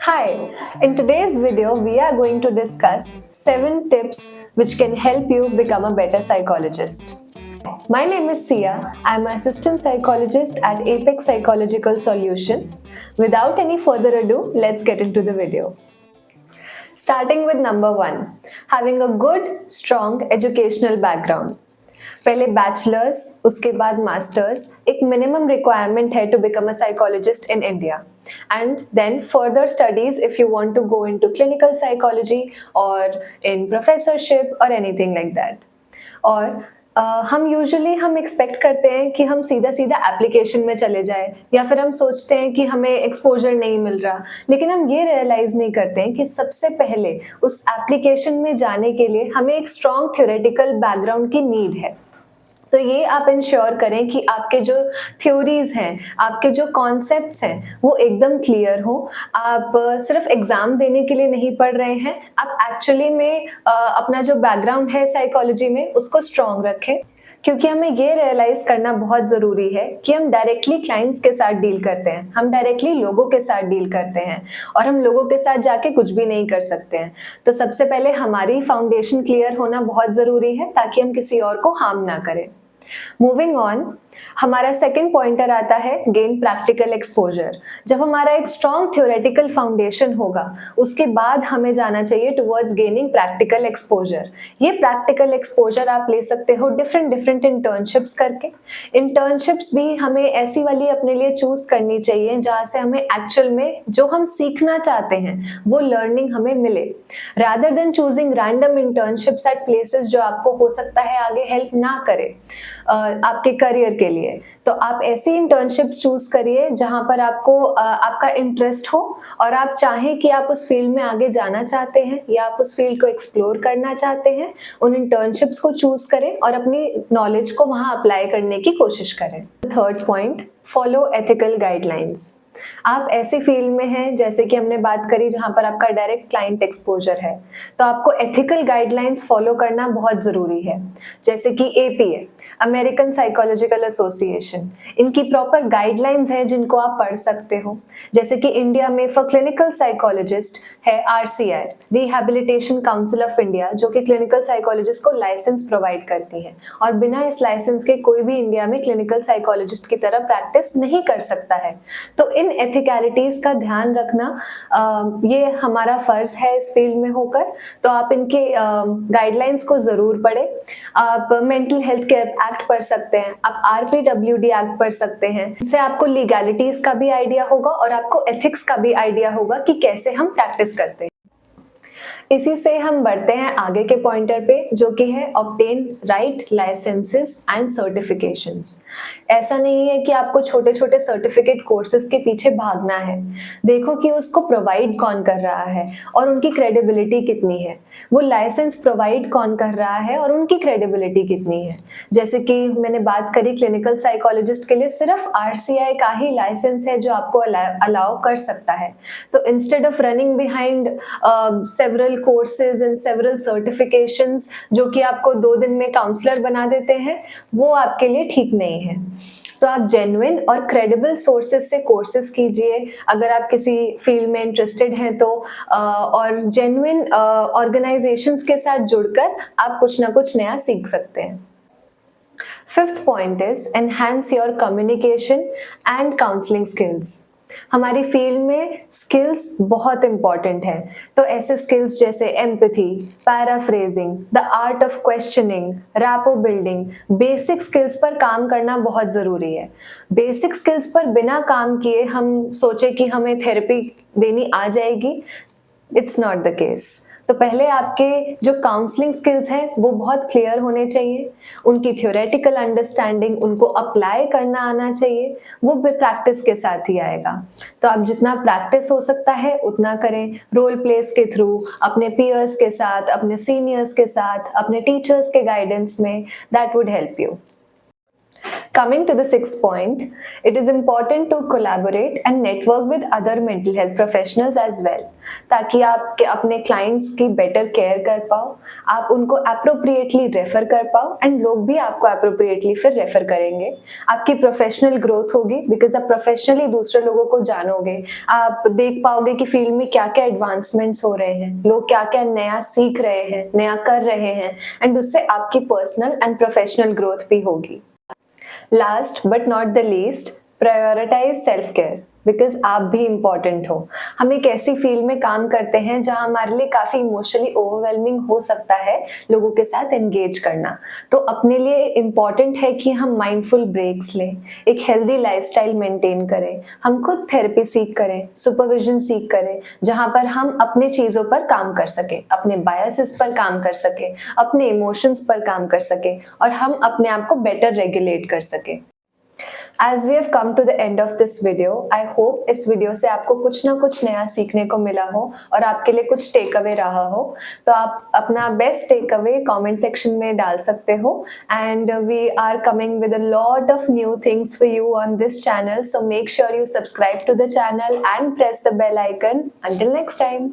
Hi, in today's video, we are going to discuss 7 tips which can help you become a better psychologist. My name is Sia. I'm an assistant psychologist at Apex Psychological Solution. Without any further ado, let's get into the video. Starting with number 1, having a good, strong educational background. पहले bachelors उसके बाद masters एक minimum requirement है to become a psychologist in India and then further studies if you want to go into clinical psychology और in professorship और anything like that. और हम expect करते हैं कि हम सीधा सीधा एप्लीकेशन में चले जाए या फिर हम सोचते हैं कि हमें एक्सपोजर नहीं मिल रहा, लेकिन हम ये रियलाइज नहीं करते हैं कि सबसे पहले उस एप्लीकेशन में जाने के लिए हमें एक स्ट्रॉन्ग थ्योरेटिकल बैकग्राउंड की नीड है। तो ये आप इंश्योर करें कि आपके जो थ्योरीज हैं, आपके जो कॉन्सेप्ट्स हैं वो एकदम क्लियर हो। आप सिर्फ एग्जाम देने के लिए नहीं पढ़ रहे हैं, आप एक्चुअली में अपना जो बैकग्राउंड है साइकोलॉजी में उसको स्ट्रॉन्ग रखें, क्योंकि हमें ये रियलाइज करना बहुत ज़रूरी है कि हम डायरेक्टली क्लाइंट्स के साथ डील करते हैं, हम डायरेक्टली लोगों के साथ डील करते हैं और हम लोगों के साथ जाके कुछ भी नहीं कर सकते हैं। तो सबसे पहले हमारी फाउंडेशन क्लियर होना बहुत ज़रूरी है ताकि हम किसी और को हार्म ना करें। मूविंग ऑन, हमारा सेकंड पॉइंटर आता है गेन प्रैक्टिकल एक्सपोजर। जब हमारा एक स्ट्रॉन्ग थ्योरेटिकल फाउंडेशन होगा उसके बाद हमें जाना चाहिए टुवर्ड्स गेनिंग प्रैक्टिकल एक्सपोजर। ये प्रैक्टिकल एक्सपोजर आप ले सकते हो डिफरेंट इंटर्नशिप्स करके। इंटर्नशिप्स भी हमें ऐसी वाली अपने लिए चूज करनी चाहिए जहाँ से हमें एक्चुअल में जो हम सीखना चाहते हैं वो लर्निंग हमें मिले, rather than choosing random internships at places जो आपको हो सकता है आगे हेल्प ना करे आपके करियर के लिए। तो आप ऐसी इंटर्नशिप्स चूज करिए जहां पर आपको आपका इंटरेस्ट हो और आप चाहें कि आप उस फील्ड में आगे जाना चाहते हैं या आप उस फील्ड को एक्सप्लोर करना चाहते हैं। उन इंटर्नशिप्स को चूज करें और अपनी नॉलेज को वहां अप्लाई करने की कोशिश करें। Third point, follow ethical guidelines. आप ऐसी फील्ड में हैं जैसे कि हमने बात करी जहां पर आपका डायरेक्ट क्लाइंट एक्सपोजर है, तो आपको एथिकल गाइडलाइंस फॉलो करना बहुत ज़रूरी है। जैसे कि APA, अमेरिकन साइकोलॉजिकल एसोसिएशन, इनकी प्रॉपर गाइडलाइंस है जिनको आप पढ़ सकते हो। जैसे कि इंडिया में फॉर क्लिनिकल साइकोलॉजिस्ट है RCI, rehabilitation council of India, जो कि क्लिनिकल साइकोलॉजिस्ट को लाइसेंस प्रोवाइड करती है और बिना इस लाइसेंस के कोई भी इंडिया में क्लिनिकल साइकोलॉजिस्ट की तरह प्रैक्टिस नहीं कर सकता है। तो इन एथिकलिटीज का ध्यान रखना ये हमारा फर्ज है इस फील्ड में होकर। तो आप इनके गाइडलाइंस को जरूर पढ़ें। आप मेंटल हेल्थ केयर एक्ट पढ़ सकते हैं, आप RPWD एक्ट पढ़ सकते हैं। इससे आपको लीगैलिटीज का भी आइडिया होगा और आपको एथिक्स का भी आइडिया होगा कि कैसे हम प्रैक्टिस करते हैं। इसी से हम बढ़ते हैं आगे के पॉइंटर पे, जो कि है obtain right licences and certifications. ऐसा नहीं है कि आपको छोटे छोटे सर्टिफिकेट कोर्सेज के पीछे भागना है। देखो कि उसको प्रोवाइड कौन कर रहा है और उनकी क्रेडिबिलिटी कितनी है, वो लाइसेंस प्रोवाइड कौन कर रहा है और उनकी क्रेडिबिलिटी कितनी है। जैसे कि मैंने बात करी क्लिनिकल साइकोलॉजिस्ट के लिए सिर्फ RCI का ही लाइसेंस है जो आपको अलाउ कर सकता है। तो instead of running behind several courses and several certifications जो कि आपको 2 दिन में काउंसलर बना देते हैं, वो आपके लिए ठीक नहीं है। तो आप जेन्युइन और क्रेडिबल सोर्सेज से कोर्सेज कीजिए अगर आप किसी फील्ड में इंटरेस्टेड हैं तो, और जेन्युइन ऑर्गेनाइजेशंस के साथ जुड़कर आप कुछ ना कुछ नया सीख सकते हैं। Fifth point is enhance your communication and counselling skills. हमारी फील्ड में स्किल्स बहुत इंपॉर्टेंट है। तो ऐसे स्किल्स जैसे empathy, paraphrasing, the art of questioning, rapport building, basic skills पर काम करना बहुत ज़रूरी है। बेसिक स्किल्स पर बिना काम किए हम सोचे कि हमें थेरेपी देनी आ जाएगी, इट्स नॉट द केस। तो पहले आपके जो काउंसलिंग स्किल्स हैं वो बहुत क्लियर होने चाहिए, उनकी थ्योरेटिकल अंडरस्टैंडिंग, उनको अप्लाई करना आना चाहिए, वो भी प्रैक्टिस के साथ ही आएगा। तो आप जितना प्रैक्टिस हो सकता है उतना करें, रोल प्लेस के थ्रू, अपने पीयर्स के साथ, अपने सीनियर्स के साथ, अपने टीचर्स के गाइडेंस में, that would help you. Coming to the sixth point, it is important to collaborate and network with other mental health professionals as well, ताकि आप अपने clients की better care कर पाओ, आप उनको appropriately refer कर पाओ and लोग भी आपको appropriately फिर refer करेंगे। आपकी professional growth होगी because आप professionally दूसरे लोगों को जानोगे, आप देख पाओगे कि फील्ड में क्या क्या एडवांसमेंट्स हो रहे हैं, लोग क्या क्या नया सीख रहे हैं, नया कर रहे हैं, एंड उससे आपकी पर्सनल एंड प्रोफेशनल ग्रोथ भी होगी। Last but not the least, prioritise self care, because आप भी इम्पॉर्टेंट हो। हम एक ऐसी फील्ड में काम करते हैं जहां हमारे लिए काफ़ी इमोशनली ओवरवेलमिंग हो सकता है लोगों के साथ एंगेज करना, तो अपने लिए इम्पॉर्टेंट है कि हम माइंडफुल ब्रेक्स लें, एक हेल्दी लाइफस्टाइल मेंटेन करें, हम खुद थेरेपी सीख करें, सुपरविजन सीख करें, जहां पर हम अपने चीज़ों पर काम कर सके, अपने बायसेस पर काम कर सके, अपने इमोशंस पर काम कर सके और हम अपने आप को बेटर रेगुलेट कर सके। As we have come to the end of this video, I hope इस वीडियो से आपको कुछ ना कुछ नया सीखने को मिला हो और आपके लिए कुछ टेक अवे रहा हो, तो आप अपना best takeaway comment section में डाल सकते हो। And we are coming with a lot of new things for you on this channel, so make sure you subscribe to the channel and press the bell icon. Until next time.